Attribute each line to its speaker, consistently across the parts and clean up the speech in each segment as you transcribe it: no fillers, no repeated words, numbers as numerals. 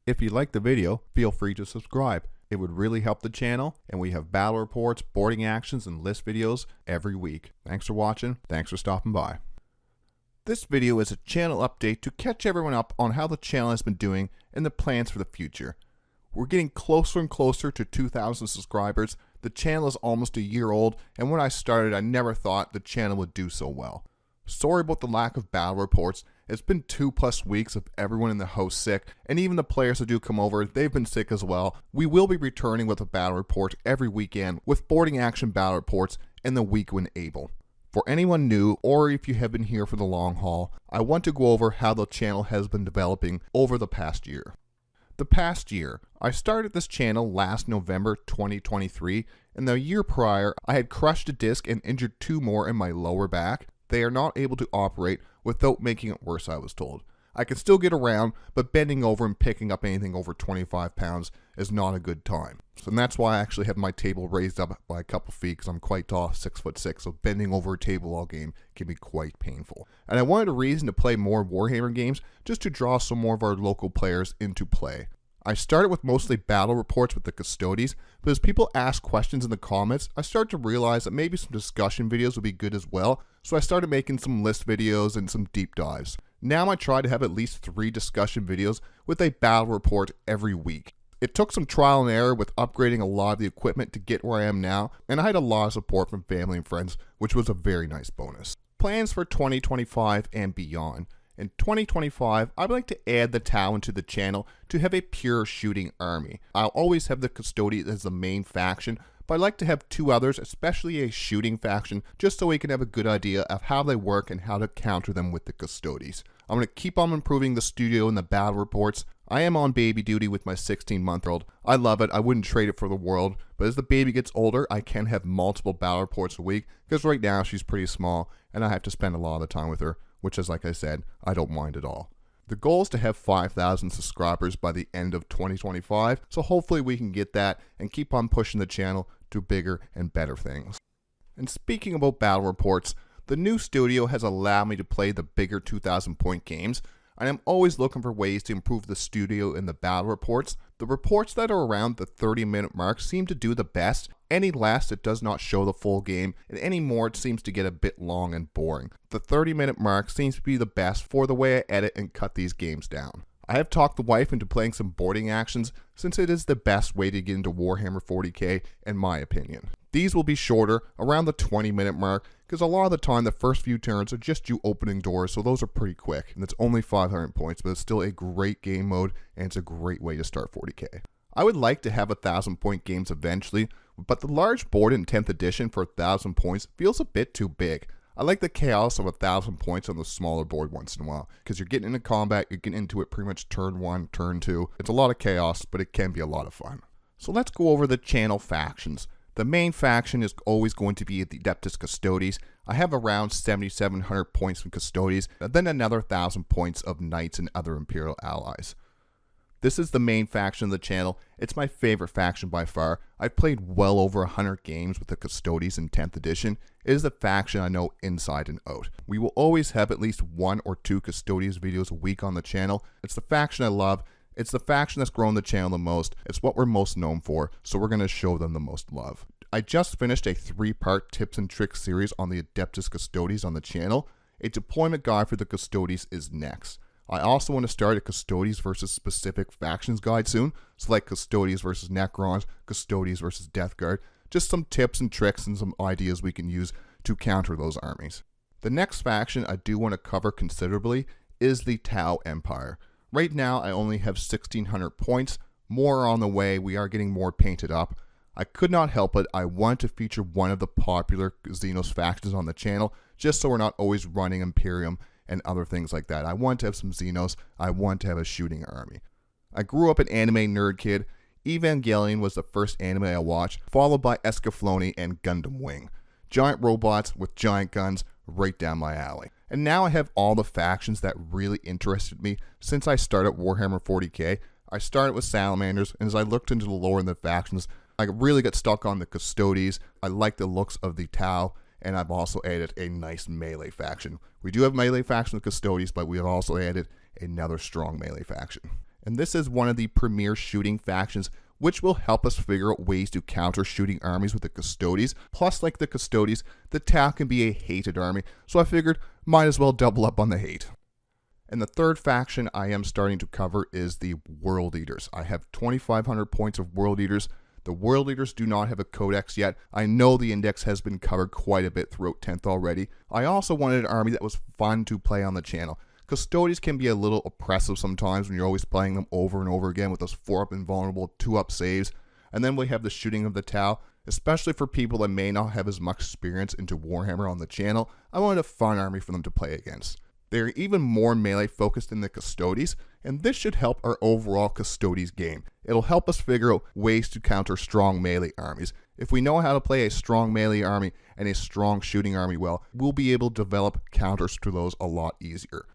Speaker 1: If you liked the video, feel free to subscribe. It would really help the channel, and we have battle reports, boarding actions, and list videos every week. Thanks for watching. Thanks for stopping by. This video is a channel update to catch everyone up on how the channel has been doing and the plans for the future. We're getting closer and closer to 2,000 subscribers. The channel is almost a year old, and when I started, I never thought the channel would do so well. Sorry about the lack of battle reports. It's been 2+ weeks of everyone in the house sick, and even the players that do come over, they've been sick as well. We will be returning with a battle report every weekend with boarding action battle reports in the week when able. For anyone new, or if you have been here for the long haul, I want to go over how the channel has been developing over the past year. The past year, I started this channel last November 2023, and the year prior, I had crushed a disc and injured 2 more in my lower back. They are not able to operate without making it worse, I was told. I can still get around, but bending over and picking up anything over 25 pounds is not a good time. So that's why I actually have my table raised up by a couple feet, because I'm quite tall, 6'6", so bending over a table all game can be quite painful. And I wanted a reason to play more Warhammer games, just to draw some more of our local players into play. I started with mostly battle reports with the Custodes, but as people ask questions in the comments, I started to realize that maybe some discussion videos would be good as well, so I started making some list videos and some deep dives. Now I try to have at least 3 discussion videos with a battle report every week. It took some trial and error with upgrading a lot of the equipment to get where I am now, and I had a lot of support from family and friends, which was a very nice bonus. Plans for 2025 and beyond. In 2025, I'd like to add the talent to the channel to have a pure shooting army. I'll always have the Custodes as the main faction, but I'd like to have 2 others, especially a shooting faction, just so we can have a good idea of how they work and how to counter them with the Custodes. I'm going to keep on improving the studio and the battle reports. I am on baby duty with my 16-month-old. I love it. I wouldn't trade it for the world, but as the baby gets older, I can have multiple battle reports a week, because right now she's pretty small, and I have to spend a lot of the time with her, which is, like I said, I don't mind at all. The goal is to have 5,000 subscribers by the end of 2025, so hopefully we can get that and keep on pushing the channel to bigger and better things. And speaking about battle reports, the new studio has allowed me to play the bigger 2,000 point games, and I'm always looking for ways to improve the studio and the battle reports. The reports that are around the 30-minute mark seem to do the best. Any less, it does not show the full game, and any more, it seems to get a bit long and boring. The 30-minute mark seems to be the best for the way I edit and cut these games down. I have talked the wife into playing some boarding actions, since it is the best way to get into Warhammer 40K, in my opinion. These will be shorter, around the 20-minute mark, because a lot of the time the first few turns are just you opening doors, so those are pretty quick. And it's only 500 points, but it's still a great game mode, and it's a great way to start 40K. I would like to have 1,000 point games eventually, but the large board in 10th edition for 1,000 points feels a bit too big. I like the chaos of 1,000 points on the smaller board once in a while, because you're getting into combat, you're getting into it pretty much turn 1, turn 2. It's a lot of chaos, but it can be a lot of fun. So let's go over the channel factions. The main faction is always going to be the Adeptus Custodes. I have around 7,700 points from Custodes, and then another 1,000 points of Knights and other Imperial allies. This is the main faction of the channel. It's my favorite faction by far. I've played well over 100 games with the Custodes in 10th edition. It is the faction I know inside and out. We will always have at least 1 or 2 Custodes videos a week on the channel. It's the faction I love. It's the faction that's grown the channel the most. It's what we're most known for, so we're going to show them the most love. I just finished a 3-part tips and tricks series on the Adeptus Custodes on the channel. A deployment guide for the Custodes is next. I also want to start a Custodes versus specific factions guide soon, so like Custodes versus Necrons, Custodes versus Death Guard, just some tips and tricks and some ideas we can use to counter those armies. The next faction I do want to cover considerably is the Toon Empire. Right now I only have 1,600 points, more are on the way, we are getting more painted up. I could not help it, I want to feature one of the popular Xenos factions on the channel, just so we're not always running Imperium and other things like that. I want to have some Xenos, I want to have a shooting army. I grew up an anime nerd kid. Evangelion was the first anime I watched, followed by Escaflowne and Gundam Wing. Giant robots with giant guns, right down my alley. And now I have all the factions that really interested me since I started Warhammer 40K. I started with Salamanders, and as I looked into the lore in the factions, I really got stuck on the Custodes. I like the looks of the Tau, and I've also added a nice melee faction. We do have melee faction with Custodes, but we have also added another strong melee faction. And this is one of the premier shooting factions, which will help us figure out ways to counter shooting armies with the Custodes. Plus, like the Custodes, the Tau can be a hated army, so I figured might as well double up on the hate. And the third faction I am starting to cover is the World Eaters. I have 2,500 points of World Eaters. The World Eaters do not have a codex yet. I know the index has been covered quite a bit throughout 10th already. I also wanted an army that was fun to play on the channel. Custodes can be a little oppressive sometimes when you're always playing them over and over again with those 4-up invulnerable, 2-up saves. And then we have the shooting of the Tau, especially for people that may not have as much experience into Warhammer on the channel. I wanted a fun army for them to play against. They're even more melee focused than the Custodes, and this should help our overall Custodes game. It'll help us figure out ways to counter strong melee armies. If we know how to play a strong melee army and a strong shooting army well, we'll be able to develop counters to those a lot easier.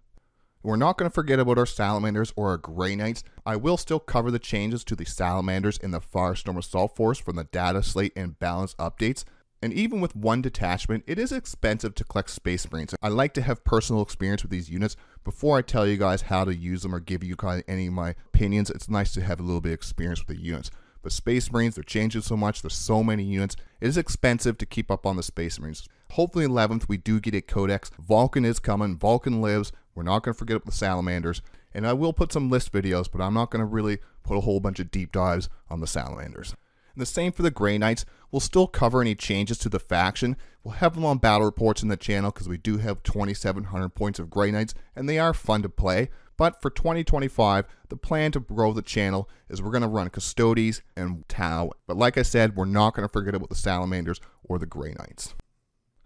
Speaker 1: We're not going to forget about our Salamanders or our Grey Knights. I will still cover the changes to the Salamanders in the Firestorm Assault Force from the data slate and balance updates. And even with one detachment, it is expensive to collect Space Marines. I like to have personal experience with these units before I tell you guys how to use them or give you guys any of my opinions. It's nice to have a little bit of experience with the units. But Space Marines, they're changing so much. There's so many units. It is expensive to keep up on the Space Marines. Hopefully 11th, we do get a codex. Vulcan is coming. Vulcan lives. We're not going to forget about the Salamanders. And I will put some list videos, but I'm not going to really put a whole bunch of deep dives on the Salamanders. And the same for the Grey Knights. We'll still cover any changes to the faction. We'll have them on battle reports in the channel because we do have 2,700 points of Grey Knights, and they are fun to play. But for 2025, the plan to grow the channel is we're going to run Custodes and Tau. But like I said, we're not going to forget about the Salamanders or the Grey Knights.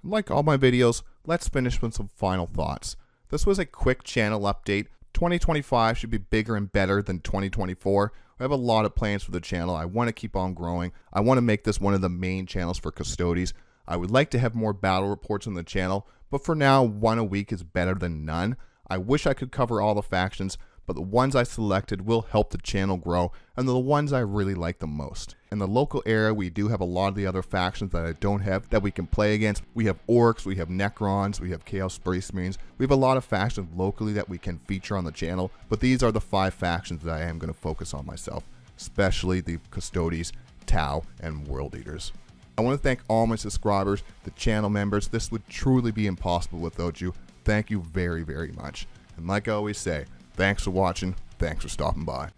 Speaker 1: Like all my videos, let's finish with some final thoughts. This was a quick channel update. 2025 should be bigger and better than 2024. I have a lot of plans for the channel. I want to keep on growing. I want to make this one of the main channels for Custodes. I would like to have more battle reports on the channel, but for now, one a week is better than none. I wish I could cover all the factions, but the ones I selected will help the channel grow, and they're the ones I really like the most. In the local area, we do have a lot of the other factions that I don't have that we can play against. We have Orcs, we have Necrons, we have Chaos Space Marines. We have a lot of factions locally that we can feature on the channel, but these are the 5 factions that I am going to focus on myself, especially the Custodes, Tau, and World Eaters. I want to thank all my subscribers, the channel members. This would truly be impossible without you. Thank you very, very much. And like I always say, thanks for watching. Thanks for stopping by.